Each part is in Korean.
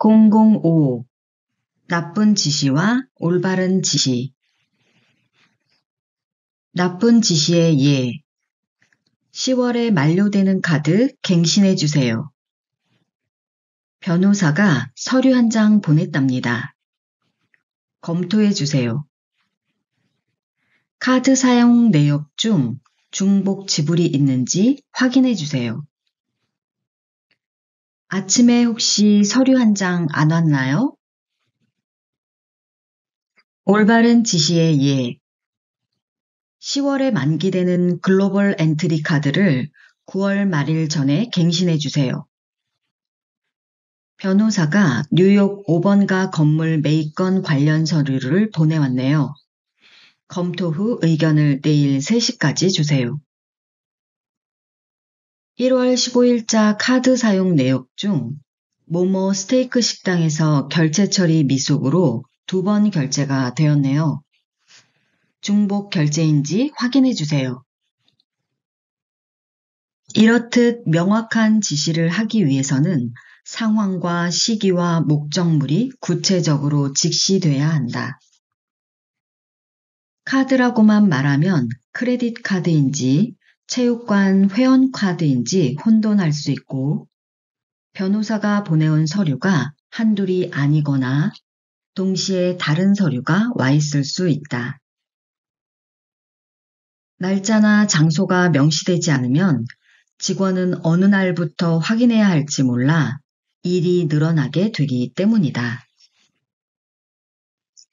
005. 나쁜 지시와 올바른 지시. 나쁜 지시의 예. 10월에 만료되는 카드 갱신해 주세요. 변호사가 서류 한 장 보냈답니다. 검토해 주세요. 카드 사용 내역 중 중복 지불이 있는지 확인해 주세요. 아침에 혹시 서류 한 장 안 왔나요? 올바른 지시의 예. 10월에 만기되는 글로벌 엔트리 카드를 9월 말일 전에 갱신해 주세요. 변호사가 뉴욕 5번가 건물 매입건 관련 서류를 보내왔네요. 검토 후 의견을 내일 3시까지 주세요. 1월 15일자 카드 사용 내역 중 모모 스테이크 식당에서 결제 처리 미숙으로 2번 결제가 되었네요. 중복 결제인지 확인해 주세요. 이렇듯 명확한 지시를 하기 위해서는 상황과 시기와 목적물이 구체적으로 직시돼야 한다. 카드라고만 말하면 크레딧 카드인지 체육관 회원 카드인지 혼돈할 수 있고, 변호사가 보내온 서류가 한둘이 아니거나 동시에 다른 서류가 와 있을 수 있다. 날짜나 장소가 명시되지 않으면 직원은 어느 날부터 확인해야 할지 몰라 일이 늘어나게 되기 때문이다.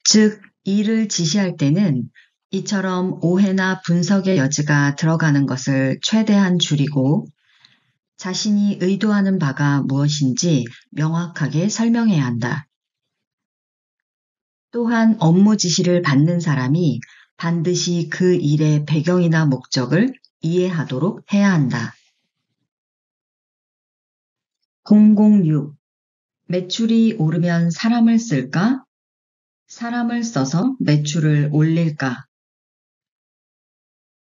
즉, 일을 지시할 때는 이처럼 오해나 분석의 여지가 들어가는 것을 최대한 줄이고 자신이 의도하는 바가 무엇인지 명확하게 설명해야 한다. 또한 업무 지시를 받는 사람이 반드시 그 일의 배경이나 목적을 이해하도록 해야 한다. 006. 매출이 오르면 사람을 쓸까? 사람을 써서 매출을 올릴까?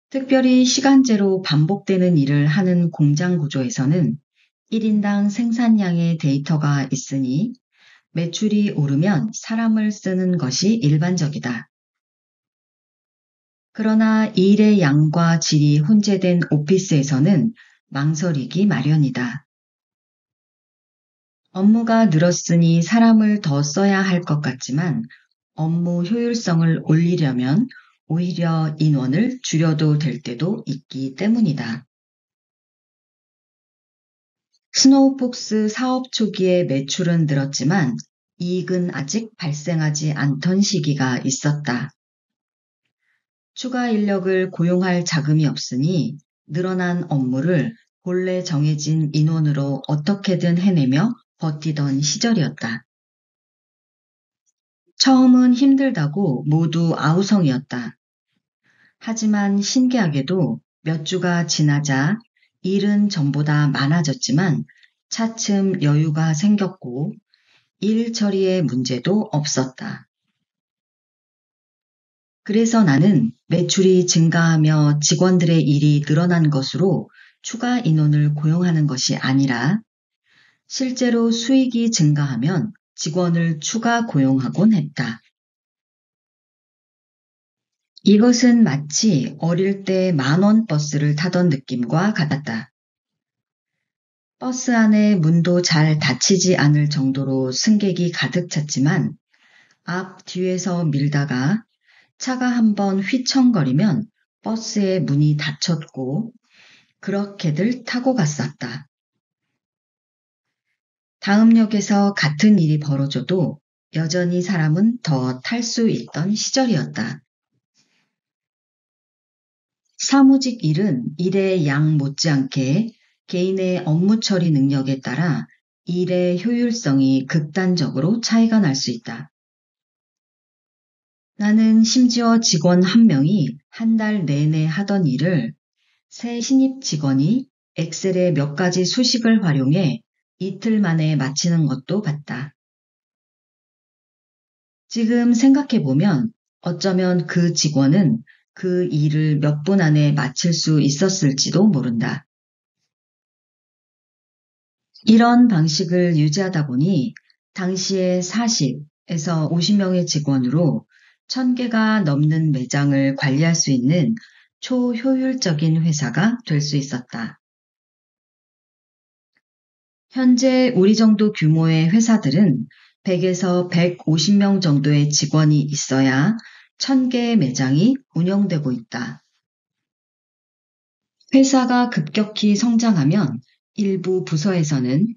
특별히 시간제로 반복되는 일을 하는 공장 구조에서는 1인당 생산량의 데이터가 있으니 매출이 오르면 사람을 쓰는 것이 일반적이다. 그러나 일의 양과 질이 혼재된 오피스에서는 망설이기 마련이다. 업무가 늘었으니 사람을 더 써야 할 것 같지만 업무 효율성을 올리려면 오히려 인원을 줄여도 될 때도 있기 때문이다. 스노우폭스 사업 초기에 매출은 늘었지만 이익은 아직 발생하지 않던 시기가 있었다. 추가 인력을 고용할 자금이 없으니 늘어난 업무를 본래 정해진 인원으로 어떻게든 해내며 버티던 시절이었다. 처음은 힘들다고 모두 아우성이었다. 하지만 신기하게도 몇 주가 지나자 일은 전보다 많아졌지만 차츰 여유가 생겼고 일 처리에 문제도 없었다. 그래서 나는 매출이 증가하며 직원들의 일이 늘어난 것으로 추가 인원을 고용하는 것이 아니라 실제로 수익이 증가하면 직원을 추가 고용하곤 했다. 이것은 마치 어릴 때 10,000원 버스를 타던 느낌과 같았다. 버스 안에 문도 잘 닫히지 않을 정도로 승객이 가득 찼지만 앞 뒤에서 밀다가 차가 한번 휘청거리면 버스의 문이 닫혔고 그렇게들 타고 갔었다. 다음 역에서 같은 일이 벌어져도 여전히 사람은 더 탈 수 있던 시절이었다. 사무직 일은 일의 양 못지않게 개인의 업무 처리 능력에 따라 일의 효율성이 극단적으로 차이가 날 수 있다. 나는 심지어 직원 한 명이 한 달 내내 하던 일을 새 신입 직원이 엑셀의 몇 가지 수식을 활용해 이틀 만에 마치는 것도 봤다. 지금 생각해보면 어쩌면 그 직원은 그 일을 몇 분 안에 마칠 수 있었을지도 모른다. 이런 방식을 유지하다 보니 당시에 40에서 50명의 직원으로 1000개가 넘는 매장을 관리할 수 있는 초효율적인 회사가 될 수 있었다. 현재 우리 정도 규모의 회사들은 100에서 150명 정도의 직원이 있어야 1000개의 매장이 운영되고 있다. 회사가 급격히 성장하면 일부 부서에서는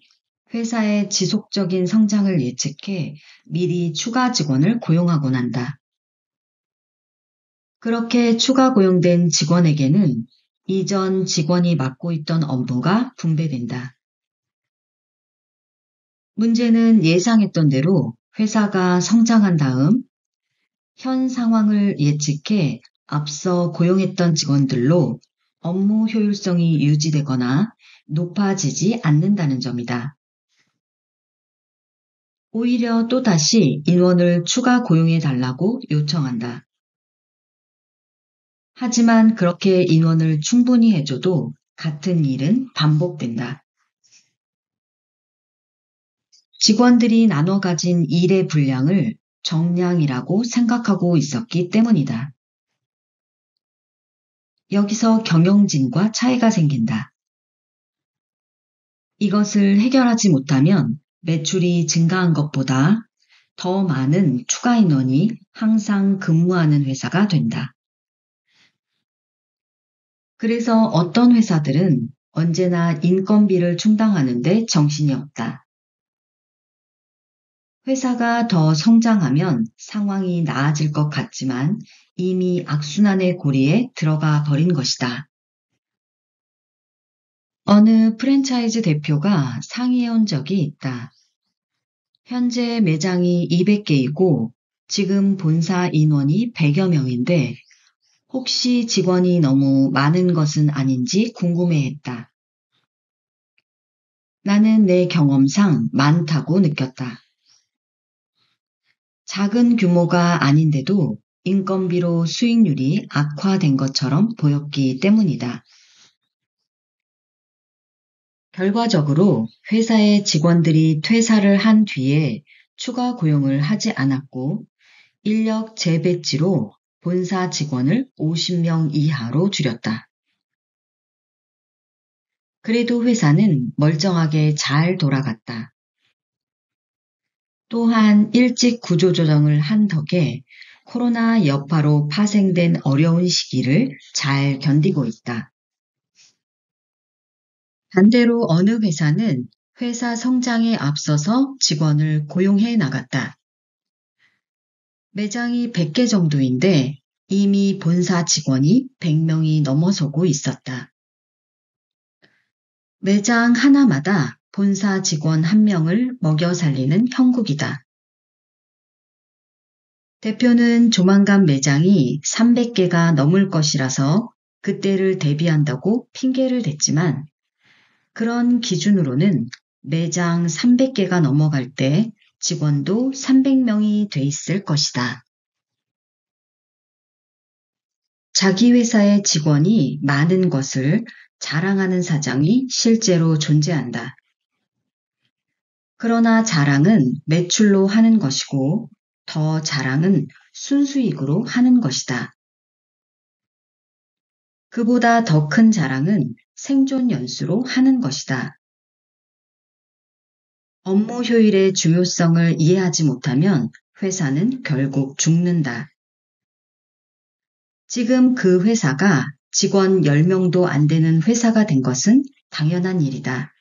회사의 지속적인 성장을 예측해 미리 추가 직원을 고용하곤 한다. 그렇게 추가 고용된 직원에게는 이전 직원이 맡고 있던 업무가 분배된다. 문제는 예상했던 대로 회사가 성장한 다음 현 상황을 예측해 앞서 고용했던 직원들로 업무 효율성이 유지되거나 높아지지 않는다는 점이다. 오히려 또다시 인원을 추가 고용해 달라고 요청한다. 하지만 그렇게 인원을 충분히 해줘도 같은 일은 반복된다. 직원들이 나눠 가진 일의 분량을 정량이라고 생각하고 있었기 때문이다. 여기서 경영진과 차이가 생긴다. 이것을 해결하지 못하면 매출이 증가한 것보다 더 많은 추가 인원이 항상 근무하는 회사가 된다. 그래서 어떤 회사들은 언제나 인건비를 충당하는데 정신이 없다. 회사가 더 성장하면 상황이 나아질 것 같지만 이미 악순환의 고리에 들어가 버린 것이다. 어느 프랜차이즈 대표가 상의해온 적이 있다. 현재 매장이 200개이고 지금 본사 인원이 100여 명인데 혹시 직원이 너무 많은 것은 아닌지 궁금해했다. 나는 내 경험상 많다고 느꼈다. 작은 규모가 아닌데도 인건비로 수익률이 악화된 것처럼 보였기 때문이다. 결과적으로 회사의 직원들이 퇴사를 한 뒤에 추가 고용을 하지 않았고 인력 재배치로 본사 직원을 50명 이하로 줄였다. 그래도 회사는 멀쩡하게 잘 돌아갔다. 또한 일찍 구조조정을 한 덕에 코로나 여파로 파생된 어려운 시기를 잘 견디고 있다. 반대로 어느 회사는 회사 성장에 앞서서 직원을 고용해 나갔다. 매장이 100개 정도인데 이미 본사 직원이 100명이 넘어서고 있었다. 매장 하나마다 본사 직원 1명을 먹여 살리는 형국이다. 대표는 조만간 매장이 300개가 넘을 것이라서 그때를 대비한다고 핑계를 댔지만 그런 기준으로는 매장 300개가 넘어갈 때 직원도 300명이 돼 있을 것이다. 자기 회사의 직원이 많은 것을 자랑하는 사장이 실제로 존재한다. 그러나 자랑은 매출로 하는 것이고 더 자랑은 순수익으로 하는 것이다. 그보다 더 큰 자랑은 생존 연수로 하는 것이다. 업무 효율의 중요성을 이해하지 못하면 회사는 결국 죽는다. 지금 그 회사가 직원 10명도 안 되는 회사가 된 것은 당연한 일이다.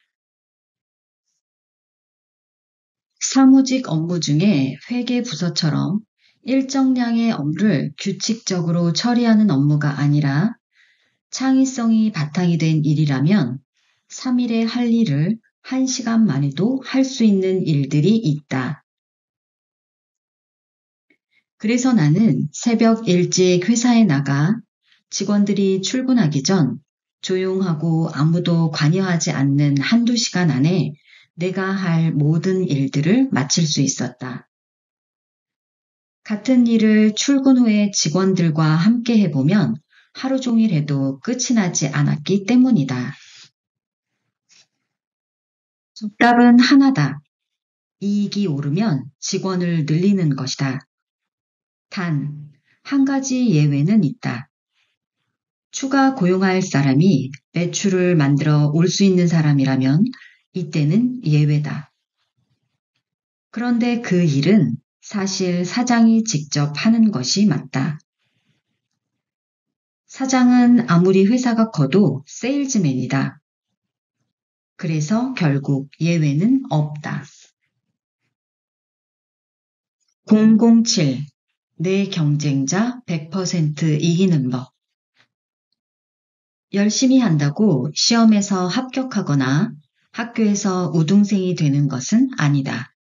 사무직 업무 중에 회계 부서처럼 일정량의 업무를 규칙적으로 처리하는 업무가 아니라 창의성이 바탕이 된 일이라면 3일에 할 일을 1시간 만에도 할 수 있는 일들이 있다. 그래서 나는 새벽 일찍 회사에 나가 직원들이 출근하기 전 조용하고 아무도 관여하지 않는 1~2시간 안에 내가 할 모든 일들을 마칠 수 있었다. 같은 일을 출근 후에 직원들과 함께 해보면 하루 종일 해도 끝이 나지 않았기 때문이다. 정답은 하나다. 이익이 오르면 직원을 늘리는 것이다. 단, 한 가지 예외는 있다. 추가 고용할 사람이 매출을 만들어 올 수 있는 사람이라면 이때는 예외다. 그런데 그 일은 사실 사장이 직접 하는 것이 맞다. 사장은 아무리 회사가 커도 세일즈맨이다. 그래서 결국 예외는 없다. 007. 내 경쟁자 100% 이기는 법. 열심히 한다고 시험에서 합격하거나 학교에서 우등생이 되는 것은 아니다.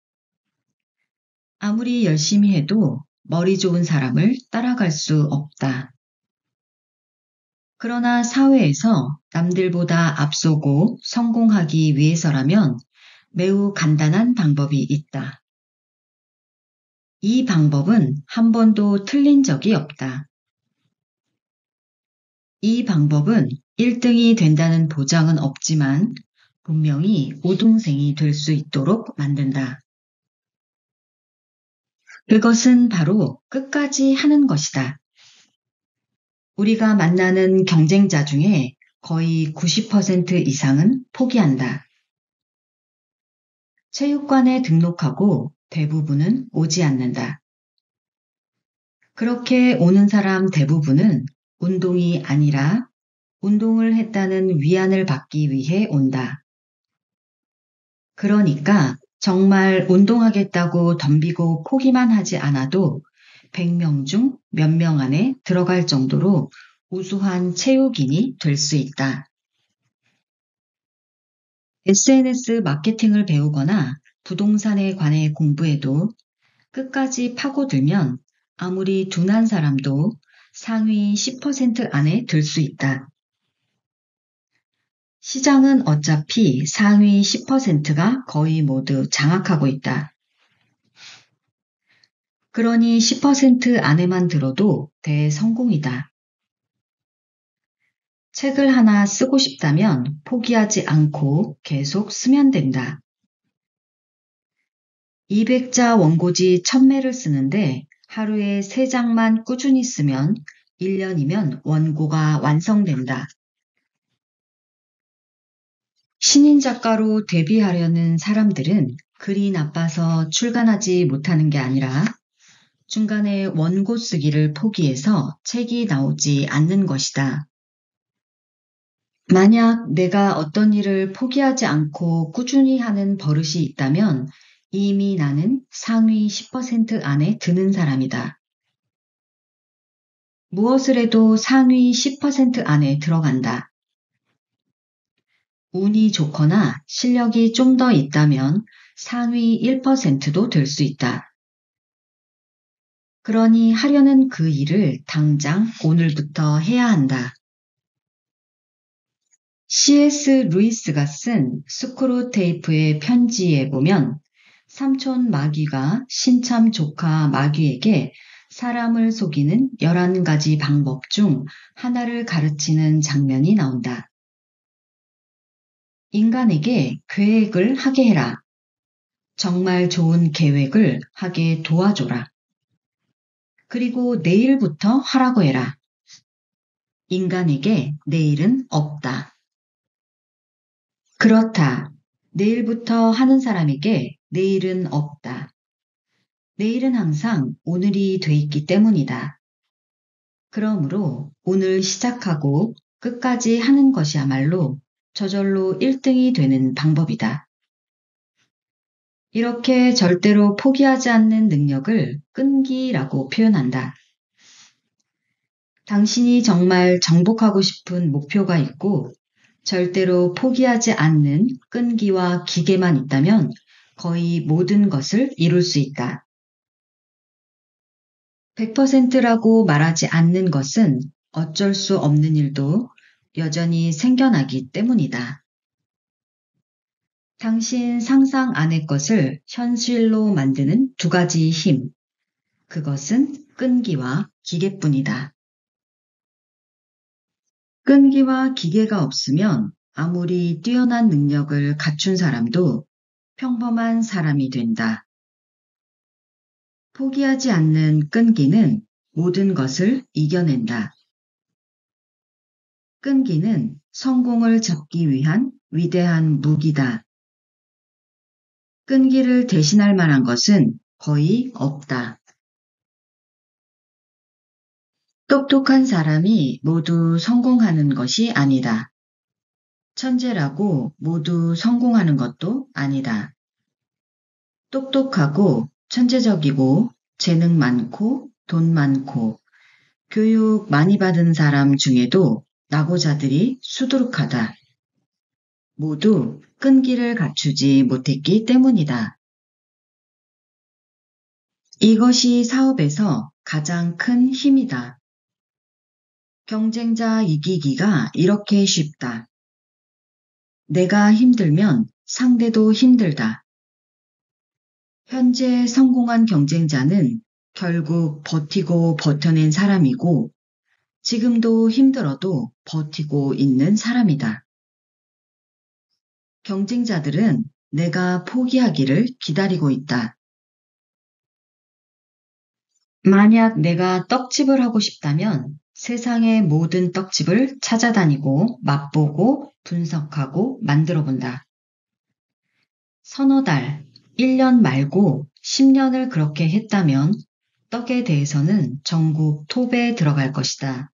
아무리 열심히 해도 머리 좋은 사람을 따라갈 수 없다. 그러나 사회에서 남들보다 앞서고 성공하기 위해서라면 매우 간단한 방법이 있다. 이 방법은 한 번도 틀린 적이 없다. 이 방법은 1등이 된다는 보장은 없지만 분명히 우등생이 될 수 있도록 만든다. 그것은 바로 끝까지 하는 것이다. 우리가 만나는 경쟁자 중에 거의 90% 이상은 포기한다. 체육관에 등록하고 대부분은 오지 않는다. 그렇게 오는 사람 대부분은 운동이 아니라 운동을 했다는 위안을 받기 위해 온다. 그러니까 정말 운동하겠다고 덤비고 포기만 하지 않아도 100명 중 몇 명 안에 들어갈 정도로 우수한 체육인이 될 수 있다. SNS 마케팅을 배우거나 부동산에 관해 공부해도 끝까지 파고들면 아무리 둔한 사람도 상위 10% 안에 들 수 있다. 시장은 어차피 상위 10%가 거의 모두 장악하고 있다. 그러니 10% 안에만 들어도 대성공이다. 책을 하나 쓰고 싶다면 포기하지 않고 계속 쓰면 된다. 200자 원고지 1000매를 쓰는데 하루에 3장만 꾸준히 쓰면 1년이면 원고가 완성된다. 신인 작가로 데뷔하려는 사람들은 글이 나빠서 출간하지 못하는 게 아니라 중간에 원고 쓰기를 포기해서 책이 나오지 않는 것이다. 만약 내가 어떤 일을 포기하지 않고 꾸준히 하는 버릇이 있다면 이미 나는 상위 10% 안에 드는 사람이다. 무엇을 해도 상위 10% 안에 들어간다. 운이 좋거나 실력이 좀 더 있다면 상위 1%도 될 수 있다. 그러니 하려는 그 일을 당장 오늘부터 해야 한다. C.S. 루이스가 쓴 스크루테이프의 편지에 보면 삼촌 마귀가 신참 조카 마귀에게 사람을 속이는 11가지 방법 중 하나를 가르치는 장면이 나온다. 인간에게 계획을 하게 해라. 정말 좋은 계획을 하게 도와줘라. 그리고 내일부터 하라고 해라. 인간에게 내일은 없다. 그렇다. 내일부터 하는 사람에게 내일은 없다. 내일은 항상 오늘이 돼 있기 때문이다. 그러므로 오늘 시작하고 끝까지 하는 것이야말로 저절로 1등이 되는 방법이다. 이렇게 절대로 포기하지 않는 능력을 끈기라고 표현한다. 당신이 정말 정복하고 싶은 목표가 있고 절대로 포기하지 않는 끈기와 기계만 있다면 거의 모든 것을 이룰 수 있다. 100%라고 말하지 않는 것은 어쩔 수 없는 일도 여전히 생겨나기 때문이다. 당신 상상 안의 것을 현실로 만드는 2가지 힘. 그것은 끈기와 기계뿐이다. 끈기와 기계가 없으면 아무리 뛰어난 능력을 갖춘 사람도 평범한 사람이 된다. 포기하지 않는 끈기는 모든 것을 이겨낸다. 끈기는 성공을 잡기 위한 위대한 무기다. 끈기를 대신할 만한 것은 거의 없다. 똑똑한 사람이 모두 성공하는 것이 아니다. 천재라고 모두 성공하는 것도 아니다. 똑똑하고 천재적이고 재능 많고 돈 많고 교육 많이 받은 사람 중에도 낙오자들이 수두룩하다. 모두 끈기를 갖추지 못했기 때문이다. 이것이 사업에서 가장 큰 힘이다. 경쟁자 이기기가 이렇게 쉽다. 내가 힘들면 상대도 힘들다. 현재 성공한 경쟁자는 결국 버티고 버텨낸 사람이고 지금도 힘들어도 버티고 있는 사람이다. 경쟁자들은 내가 포기하기를 기다리고 있다. 만약 내가 떡집을 하고 싶다면 세상의 모든 떡집을 찾아다니고 맛보고 분석하고 만들어 본다. 서너 달, 1년 말고 10년을 그렇게 했다면 떡에 대해서는 전국 톱에 들어갈 것이다.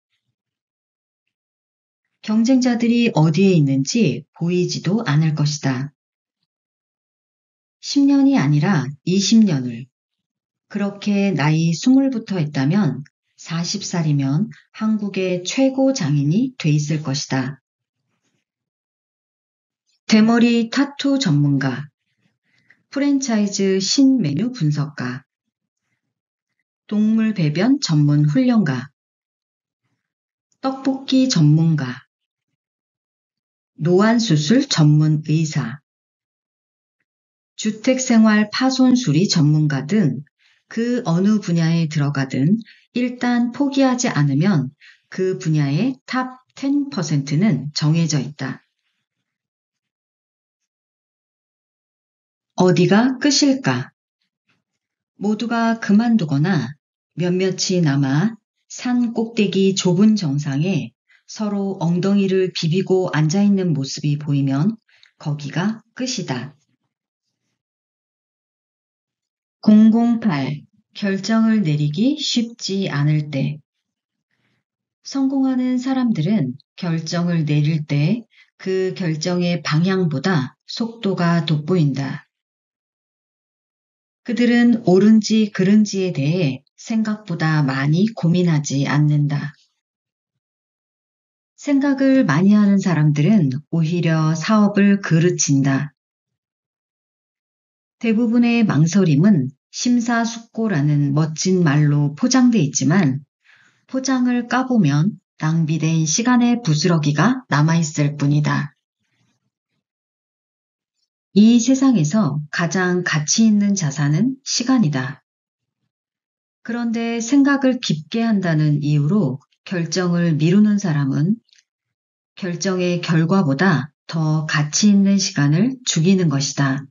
경쟁자들이 어디에 있는지 보이지도 않을 것이다. 10년이 아니라 20년을 그렇게 나이 20부터 했다면 40살이면 한국의 최고 장인이 돼 있을 것이다. 대머리 타투 전문가, 프랜차이즈 신메뉴 분석가, 동물 배변 전문 훈련가, 떡볶이 전문가, 노안수술 전문 의사, 주택생활 파손수리 전문가 등 그 어느 분야에 들어가든 일단 포기하지 않으면 그 분야의 탑 10%는 정해져 있다. 어디가 끝일까? 모두가 그만두거나 몇몇이 남아 산 꼭대기 좁은 정상에 서로 엉덩이를 비비고 앉아있는 모습이 보이면 거기가 끝이다. 008. 결정을 내리기 쉽지 않을 때. 성공하는 사람들은 결정을 내릴 때 그 결정의 방향보다 속도가 돋보인다. 그들은 옳은지 그른지에 대해 생각보다 많이 고민하지 않는다. 생각을 많이 하는 사람들은 오히려 사업을 그르친다. 대부분의 망설임은 심사숙고라는 멋진 말로 포장돼 있지만 포장을 까보면 낭비된 시간의 부스러기가 남아있을 뿐이다. 이 세상에서 가장 가치 있는 자산은 시간이다. 그런데 생각을 깊게 한다는 이유로 결정을 미루는 사람은 결정의 결과보다 더 가치 있는 시간을 죽이는 것이다.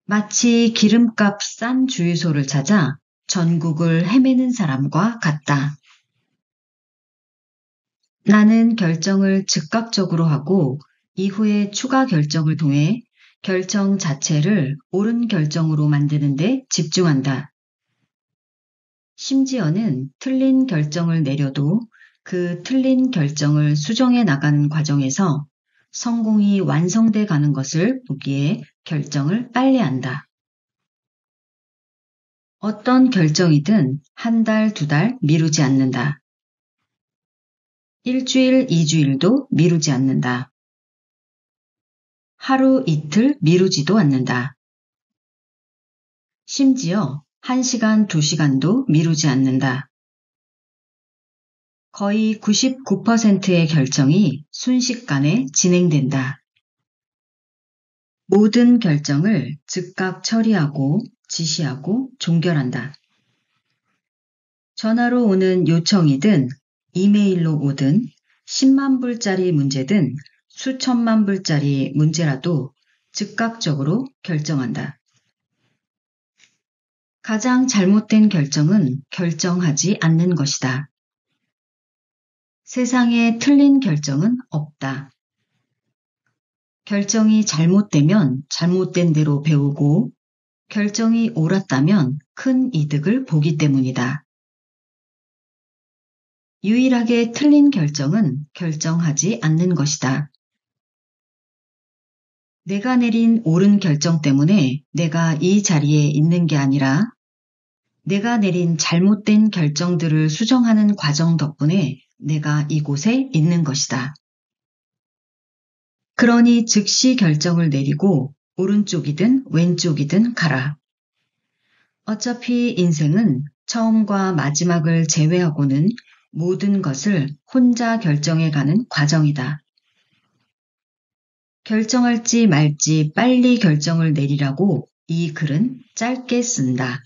마치 기름값 싼 주유소를 찾아 전국을 헤매는 사람과 같다. 나는 결정을 즉각적으로 하고 이후에 추가 결정을 통해 결정 자체를 옳은 결정으로 만드는 데 집중한다. 심지어는 틀린 결정을 내려도 그 틀린 결정을 수정해 나가는 과정에서 성공이 완성돼 가는 것을 보기에 결정을 빨리 한다. 어떤 결정이든 한 달, 두 달 미루지 않는다. 일주일, 2주일도 미루지 않는다. 하루, 이틀 미루지도 않는다. 심지어 1시간, 2시간도 미루지 않는다. 거의 99%의 결정이 순식간에 진행된다. 모든 결정을 즉각 처리하고 지시하고 종결한다. 전화로 오는 요청이든 이메일로 오든 10만 불짜리 문제든 수천만 불짜리 문제라도 즉각적으로 결정한다. 가장 잘못된 결정은 결정하지 않는 것이다. 세상에 틀린 결정은 없다. 결정이 잘못되면 잘못된 대로 배우고 결정이 옳았다면 큰 이득을 보기 때문이다. 유일하게 틀린 결정은 결정하지 않는 것이다. 내가 내린 옳은 결정 때문에 내가 이 자리에 있는 게 아니라 내가 내린 잘못된 결정들을 수정하는 과정 덕분에 내가 이곳에 있는 것이다. 그러니 즉시 결정을 내리고 오른쪽이든 왼쪽이든 가라. 어차피 인생은 처음과 마지막을 제외하고는 모든 것을 혼자 결정해가는 과정이다. 결정할지 말지 빨리 결정을 내리라고 이 글은 짧게 쓴다.